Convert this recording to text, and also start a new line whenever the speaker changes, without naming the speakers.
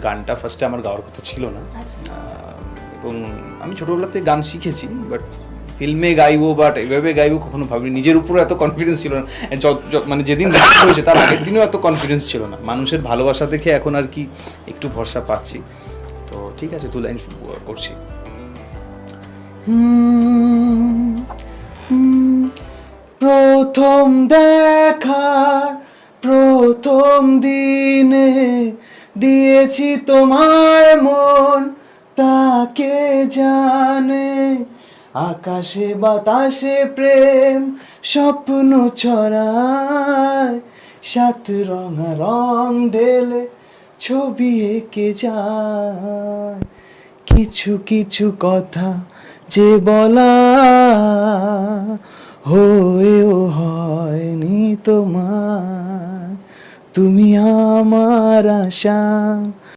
গানটা ফার্স্টে আমার গাওয়ার কথা ছিল না, এবং আমি ছোটোবেলাতে গান শিখেছি, বাট ফিল্মে গাইবো বাট এভাবে গাইবো কখনো ভাবিনি। নিজের উপরও এত কনফিডেন্স ছিল না, মানে যেদিন রিলিজ হয়েছে তার আগের দিনও এত কনফিডেন্স ছিল না। মানুষের ভালোবাসা দেখে এখন আর কি একটু ভরসা পাচ্ছি। তো ঠিক আছে, 2 লাইন করছি। প্রথম দেখার প্রথম দিনে দিয়েছি তোমায় মন, তাকে জানে আকাশে বাতাসে প্রেম স্বপ্ন ছড়ায়, 7 রঙা রং ঢেলে ছবি এঁকে যায়। কিছু কিছু কথা যে বলা হয়েও হয়নি তোমার, তুমি আমার আশা।